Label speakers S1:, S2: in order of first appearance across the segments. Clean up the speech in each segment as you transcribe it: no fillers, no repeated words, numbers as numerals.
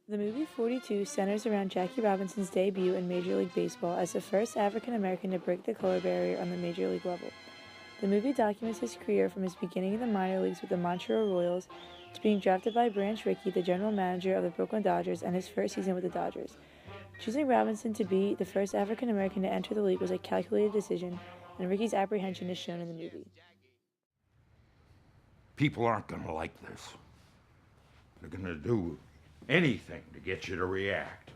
S1: The movie 42 centers around Jackie Robinson's debut in Major League Baseball as the first African American to break the color barrier on the Major League level. The movie documents his career from his beginning in the minor leagues with the Montreal Royals to being drafted by Branch Rickey, the general manager of the Brooklyn Dodgers, and his first season with the Dodgers. Choosing Robinson to be the first African American to enter the league was a calculated decision, and Rickey's apprehension is shown in the movie.
S2: People aren't going to like this. They're going to do anything to get you to react.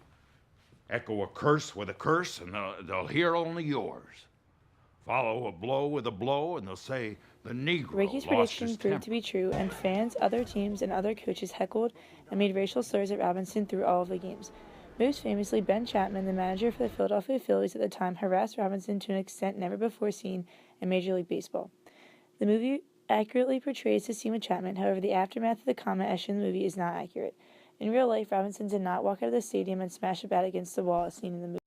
S2: Echo a curse with a curse, and they'll hear only yours. Follow a blow with a blow, and they'll say the Negro
S1: Rickey's
S2: lost
S1: prediction
S2: his
S1: proved to be true, and fans, other teams, and other coaches heckled and made racial slurs at Robinson through all of the games. Most famously, Ben Chapman, the manager for the Philadelphia Phillies at the time, harassed Robinson to an extent never before seen in Major League Baseball. The movie accurately portrays the scene with Chapman, however, the aftermath of the comment as shown in the movie is not accurate. In real life, Robinson did not walk out of the stadium and smash a bat against the wall as seen in the movie.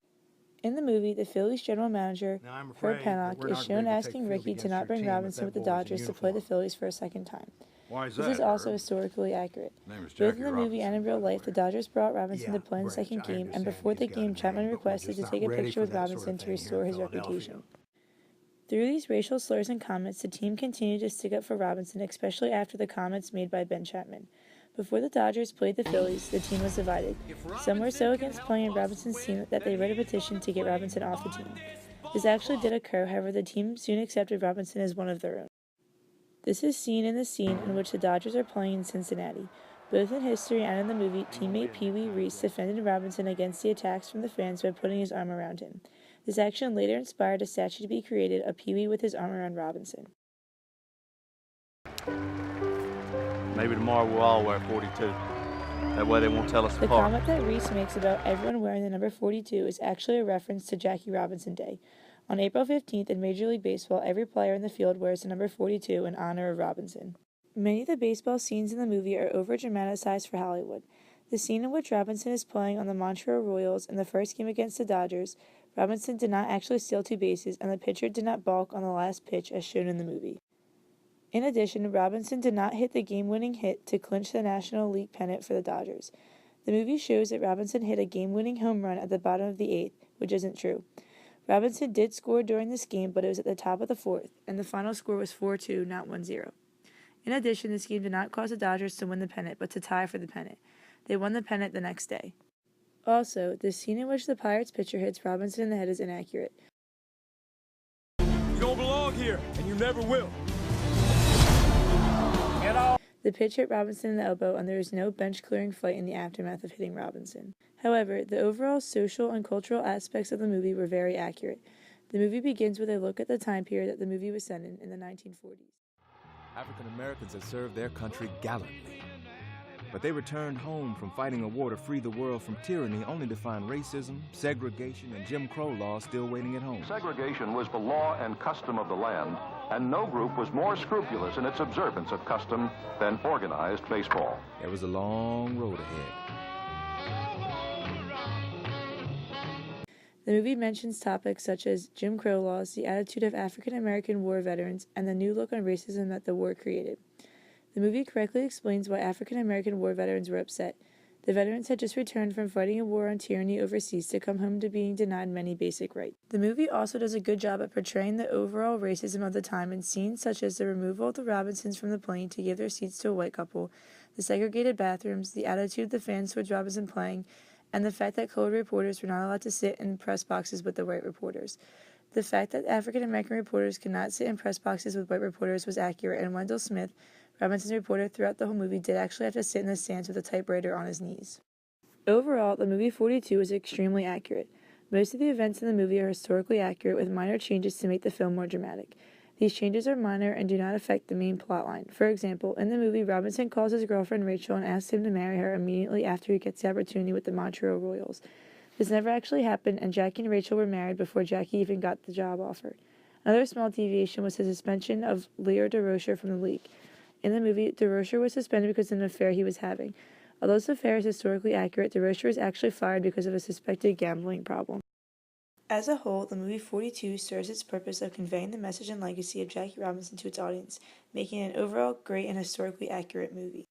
S1: In the movie, the Phillies general manager, Herb Pennock, is shown asking Rickey to not bring Robinson with the Dodgers to play the Phillies for a second time.
S2: Why is
S1: This
S2: that,
S1: is also
S2: Herb?
S1: historically accurate.
S2: Name is
S1: Both
S2: Jackie
S1: in the movie and in real
S2: Robinson, by the
S1: life, the
S2: way.
S1: Dodgers brought Robinson to play in the second game, and before the game, Chapman requested to take a picture with Robinson to restore his reputation. Through these racial slurs and comments, the team continued to stick up for Robinson, especially after the comments made by Ben Chapman. Before the Dodgers played the Phillies, the team was divided. Some were so against playing in Robinson's team that they wrote a petition to get Robinson off the team. This actually did occur, however, the team soon accepted Robinson as one of their own. This is seen in the scene in which the Dodgers are playing in Cincinnati. Both in history and in the movie, teammate Pee Wee Reese defended Robinson against the attacks from the fans by putting his arm around him. This action later inspired a statue to be created of Pee Wee with his arm around Robinson.
S3: Maybe tomorrow we'll all wear 42. That way they won't tell us
S1: The
S3: apart.
S1: comment that Reese makes about everyone wearing the number 42 is actually a reference to Jackie Robinson Day. On April 15th in Major League Baseball, every player in the field wears the number 42 in honor of Robinson. Many of the baseball scenes in the movie are over-dramatized for Hollywood. The scene in which Robinson is playing on the Montreal Royals in the first game against the Dodgers, Robinson did not actually steal two bases, and the pitcher did not balk on the last pitch as shown in the movie. In addition, Robinson did not hit the game-winning hit to clinch the National League pennant for the Dodgers. The movie shows that Robinson hit a game-winning home run at the bottom of the eighth, which isn't true. Robinson did score during this game, but it was at the top of the fourth, and the final score was 4-2, not 1-0. In addition, this game did not cause the Dodgers to win the pennant, but to tie for the pennant. They won the pennant the next day. Also, the scene in which the Pirates pitcher hits Robinson in the head is inaccurate.
S4: You don't belong here, and you never will.
S1: The pitch hit Robinson in the elbow, and there is no bench-clearing fight in the aftermath of hitting Robinson. However, the overall social and cultural aspects of the movie were very accurate. The movie begins with a look at the time period that the movie was set in the 1940s.
S4: African Americans had served their country gallantly. But they returned home from fighting a war to free the world from tyranny only to find racism, segregation, and Jim Crow laws still waiting at home.
S5: Segregation was the law and custom of the land, and no group was more scrupulous in its observance of custom than organized baseball.
S4: There was a long road ahead.
S1: The movie mentions topics such as Jim Crow laws, the attitude of African American war veterans, and the new look on racism that the war created. The movie correctly explains why African American war veterans were upset. The veterans had just returned from fighting a war on tyranny overseas to come home to being denied many basic rights. The movie also does a good job at portraying the overall racism of the time in scenes such as the removal of the Robinsons from the plane to give their seats to a white couple, the segregated bathrooms, the attitude of the fans towards Robinson playing, and the fact that colored reporters were not allowed to sit in press boxes with the white reporters. The fact that African American reporters could not sit in press boxes with white reporters was accurate, and Wendell Smith, Robinson's reporter throughout the whole movie, did actually have to sit in the stands with a typewriter on his knees. Overall, the movie 42 is extremely accurate. Most of the events in the movie are historically accurate, with minor changes to make the film more dramatic. These changes are minor and do not affect the main plotline. For example, in the movie, Robinson calls his girlfriend Rachel and asks him to marry her immediately after he gets the opportunity with the Montreal Royals. This never actually happened, and Jackie and Rachel were married before Jackie even got the job offer. Another small deviation was the suspension of Leo Durocher from the league. In the movie, Durocher was suspended because of an affair he was having. Although this affair is historically accurate, Durocher was actually fired because of a suspected gambling problem. As a whole, the movie 42 serves its purpose of conveying the message and legacy of Jackie Robinson to its audience, making it an overall great and historically accurate movie.